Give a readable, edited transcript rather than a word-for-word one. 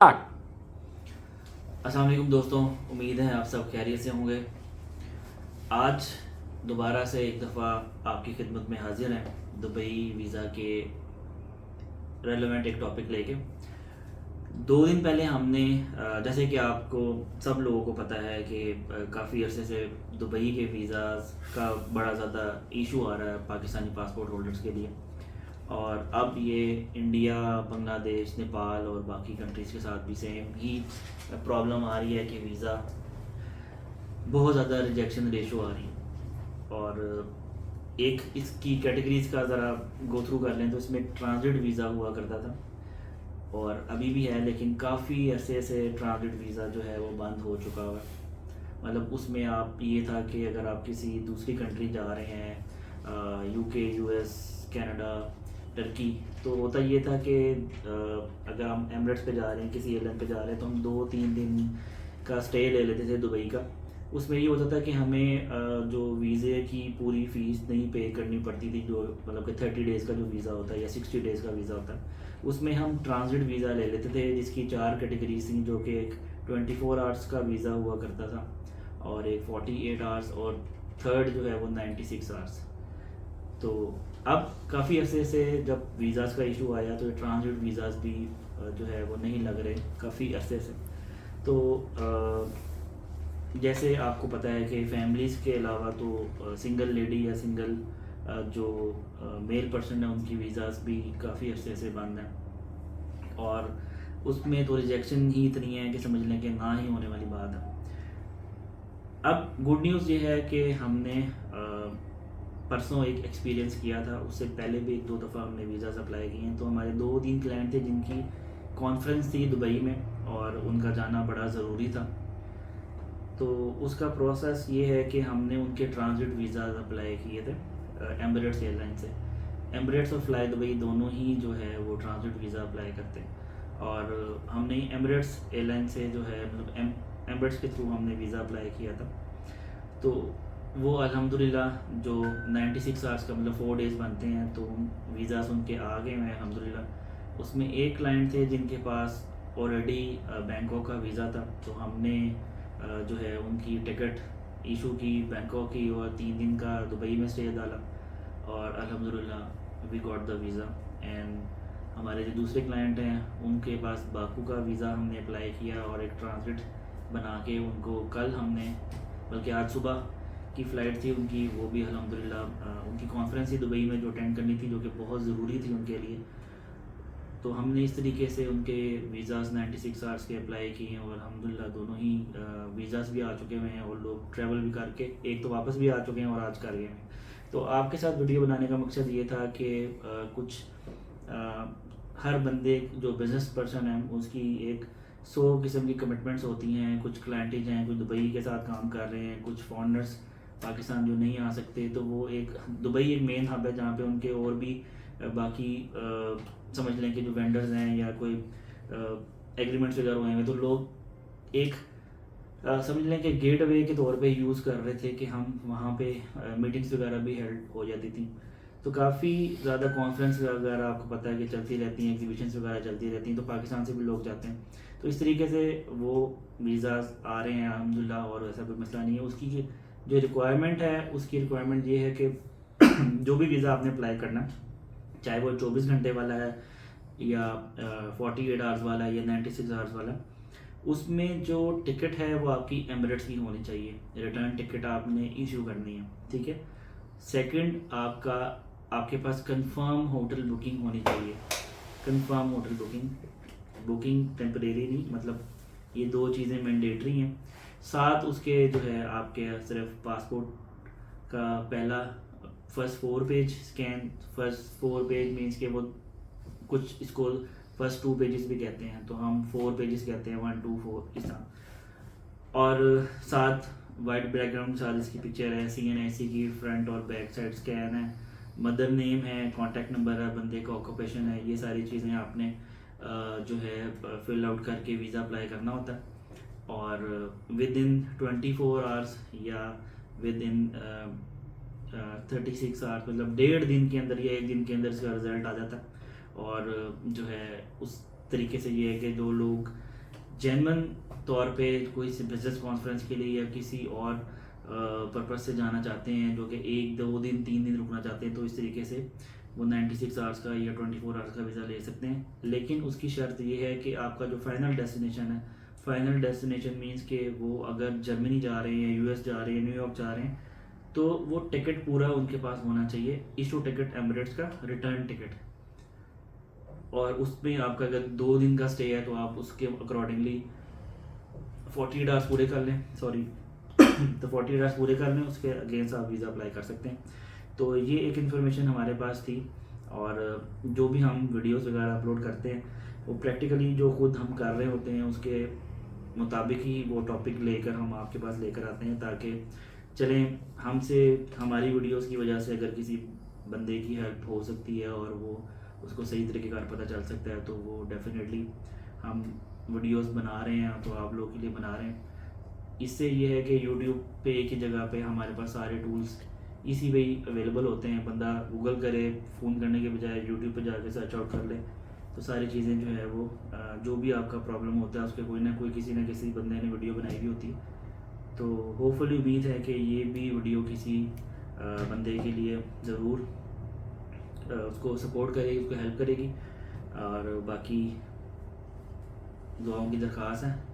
अस्सलाम वालेकुम दोस्तों, उम्मीद है आप सब खैरियत से होंगे। आज दोबारा से एक दफ़ा आपकी खिदमत में हाजिर हैं दुबई वीज़ा के रेलेवेंट एक टॉपिक लेके। 2 दिन पहले हमने जैसे कि आपको सब लोगों को पता है कि काफ़ी अरसे से दुबई के वीज़ाज़ का बड़ा ज़्यादा इशू आ रहा है पाकिस्तानी पासपोर्ट होल्डर्स के लिए। और अब ये इंडिया, बांग्लादेश, नेपाल और बाकी कंट्रीज़ के साथ भी सेम ही प्रॉब्लम आ रही है कि वीज़ा बहुत ज़्यादा रिजेक्शन रेशो आ रही है। और एक इसकी कैटेगरीज़ का ज़रा गो थ्रू कर लें तो इसमें ट्रांजिट वीज़ा हुआ करता था और अभी भी है, लेकिन काफ़ी ऐसे ट्रांजिट वीज़ा जो है वो बंद हो चुका हुआ है। मतलब उसमें आप ये था कि अगर आप किसी दूसरी कंट्री जा रहे हैं, यूके, यूएस, कनाडा, टर्की, तो होता ये था कि अगर हम एमिरेट्स पे जा रहे हैं, किसी एयरलाइन पे जा रहे हैं, तो हम 2-3 दिन का स्टे ले लेते थे दुबई का। उसमें ये होता था कि हमें जो वीज़े की पूरी फ़ीस नहीं पे करनी पड़ती थी, जो मतलब कि 30 डेज़ का जो वीज़ा होता है या 60 डेज़ का वीज़ा होता है, उसमें हम ट्रांजिट वीज़ा ले लेते थे जिसकी 4 कैटेगरीज थी, जो कि एक 24 आवर्स का वीज़ा हुआ करता था और एक 48 आवर्स और थर्ड जो है वो 96 आवर्स। तो अब काफ़ी अरसे से जब वीज़ाज़ का इशू आया तो ट्रांजिट वीज़ाज़ भी जो है वो नहीं लग रहे काफ़ी अरसे से। तो जैसे आपको पता है कि फैमिलीज़ के अलावा तो सिंगल लेडी या सिंगल जो मेल पर्सन है उनकी वीज़ाज़ भी काफ़ी अरसे से बंद हैं और उसमें तो रिजेक्शन ही इतनी है कि समझ लें कि ना ही होने वाली बात है। अब गुड न्यूज़ ये है कि हमने परसों एक एक्सपीरियंस किया था, उससे पहले भी 1-2 दफ़ा हमने वीज़ाज़ अप्लाई किए हैं। तो हमारे 2-3 क्लाइंट थे जिनकी कॉन्फ्रेंस थी दुबई में और उनका जाना बड़ा ज़रूरी था। तो उसका प्रोसेस ये है कि हमने उनके ट्रांजिट वीज़ाज़ अप्लाई किए थे एमिरेट्स एयरलाइन से। एमिरेट्स और फ्लाई दुबई दोनों ही जो है वो ट्रांजिट वीज़ा अप्लाई करते हैं और हमने एमिरेट्स एयरलाइन से जो है मतलब एमिरेट्स के थ्रू हमने वीज़ा अप्लाई किया था। तो वो अल्हम्दुलिल्लाह जो 96 आवर्स का मतलब 4 डेज़ बनते हैं, तो वीज़ाज़ उनके आ गए हैं अल्हम्दुलिल्लाह। उसमें एक क्लाइंट थे जिनके पास ऑलरेडी बैंकॉक का वीज़ा था, तो हमने जो है उनकी टिकट इशू की बैंकॉक की और 3 दिन का दुबई में स्टे डाला और अल्हम्दुलिल्लाह we got the visa. And हमारे जो दूसरे क्लाइंट हैं उनके पास बाकू का वीज़ा हमने अप्लाई किया और एक ट्रांजिट बना के उनको कल हमने, बल्कि आज सुबह की फ़्लाइट थी उनकी, वो भी अल्हम्दुलिल्लाह उनकी कॉन्फ्रेंस ही दुबई में जो अटेंड करनी थी, जो कि बहुत ज़रूरी थी उनके लिए। तो हमने इस तरीके से उनके वीज़ाज़ 96 आवर्स के अप्लाई किए हैं और अल्हम्दुलिल्लाह दोनों ही वीज़ाज़ भी आ चुके हुए हैं और लोग ट्रैवल भी करके एक तो वापस भी आ चुके हैं और आज कर गए हैं। तो आपके साथ वीडियो बनाने का मकसद ये था कि कुछ हर बंदे जो बिज़नेस पर्सन है उसकी एक 100 किस्म की कमिटमेंट्स होती हैं। कुछ क्लाइंटेज हैं, कुछ दुबई के साथ काम कर रहे हैं, कुछ फॉरेनर्स पाकिस्तान जो नहीं आ सकते, तो वो एक दुबई एक मेन हब है जहाँ पे उनके और भी बाकी समझ लें कि जो वेंडर्स हैं या कोई एग्रीमेंट्स वगैरह हुए हैं, तो लोग एक समझ लें कि गेट वे के तौर पे यूज़ कर रहे थे कि हम वहाँ पे मीटिंग्स वगैरह भी हेल्ड हो जाती थी। तो काफ़ी ज़्यादा कॉन्फ्रेंस वगैरह आपको पता है कि चलती रहती हैं, एग्जीबिशंस वगैरह चलती रहती हैं, तो पाकिस्तान से भी लोग जाते हैं। तो इस तरीके से वो वीज़ाज़ आ रहे हैं अल्हम्दुलिल्लाह और ऐसा कोई मसला नहीं है। उसकी जो रिक्वायरमेंट है, उसकी रिक्वायरमेंट ये है कि जो भी वीज़ा आपने अप्लाई करना, चाहे वो 24 घंटे वाला है या 48 आवर्स वाला है या 96 आवर्स वाला, उसमें जो टिकट है वो आपकी एमिरेट्स की होनी चाहिए। रिटर्न टिकट आपने इशू करनी है, ठीक है। सेकंड, आपके पास कंफर्म होटल बुकिंग होनी चाहिए। Confirm hotel booking, booking temporary नहीं, मतलब ये 2 चीज़ें मैंडेटरी हैं। साथ उसके जो है आपके सिर्फ पासपोर्ट का पहला first 4 page scan, first 4 page means के वो कुछ इसको फर्स्ट 2 पेजेस भी कहते हैं, तो हम 4 पेजेस कहते हैं, 1 2 4 इस तरह। और साथ वाइट बैकग्राउंड के साथ इसकी पिक्चर है, CNIC की फ्रंट और बैक साइड स्कैन है, मदर नेम है, कॉन्टैक्ट नंबर है, बंदे का ऑक्यूपेशन है, ये सारी चीज़ें आपने जो है फिल आउट करके वीज़ा अप्लाई करना होता है। और विद इन 24 आवर्स या विद इन 36 आवर्स, मतलब 1.5 दिन के अंदर या 1 दिन के अंदर इसका रिज़ल्ट आ जाता है। और जो है उस तरीके से ये है कि जो लोग जेन्युइन तौर पे कोई बिजनेस कॉन्फ्रेंस के लिए या किसी और पर्पज़ से जाना चाहते हैं, जो कि 1 2 दिन 3 दिन रुकना चाहते हैं, तो इस तरीके से वो 96 आवर्स का या 24 आवर्स का वीज़ा ले सकते हैं। लेकिन उसकी शर्त ये है कि आपका जो फाइनल डेस्टिनेशन है, फाइनल डेस्टिनेशन मीन्स कि वो अगर जर्मनी जा रहे हैं, यूएस जा रहे हैं, न्यूयॉर्क जा रहे हैं, तो वो टिकट पूरा उनके पास होना चाहिए, इशू टिकट एमिरेट्स का, रिटर्न टिकट। और उसमें आपका अगर 2 दिन का स्टे है तो आप उसके अकॉर्डिंगली 48 आवर्स पूरे कर लें, सॉरी तो 48 आवर्स पूरे कर लें, उसके अगेंस्ट आप वीज़ा अप्लाई कर सकते हैं। तो ये एक इन्फॉर्मेशन हमारे पास थी। और जो भी हम वीडियोस वगैरह अपलोड करते हैं वो प्रैक्टिकली जो खुद हम कर रहे होते हैं उसके मुताबिक ही वो टॉपिक लेकर हम आपके पास लेकर आते हैं, ताकि चलें हमसे, हमारी वीडियोस की वजह से अगर किसी बंदे की हेल्प हो सकती है और वो उसको सही तरीके का पता चल सकता है, तो वो डेफिनेटली हम वीडियोस बना रहे हैं तो आप लोगों के लिए बना रहे हैं। इससे ये है कि यूट्यूब पे एक ही जगह पे हमारे पास सारे टूल्स इसी पे ही अवेलेबल होते हैं। बंदा गूगल करे, फ़ोन करने के बजाय यूट्यूब पे जाके सर्च आउट कर ले, तो सारी चीज़ें जो है वो जो भी आपका प्रॉब्लम होता है उसके कोई ना कोई किसी न किसी बंदे ने वीडियो बनाई हुई होती है। तो होपफुली उम्मीद है कि ये भी वीडियो किसी बंदे के लिए ज़रूर उसको सपोर्ट करेगी, उसको हेल्प करेगी। और बाकी दुआओं की दरख्वास्त है।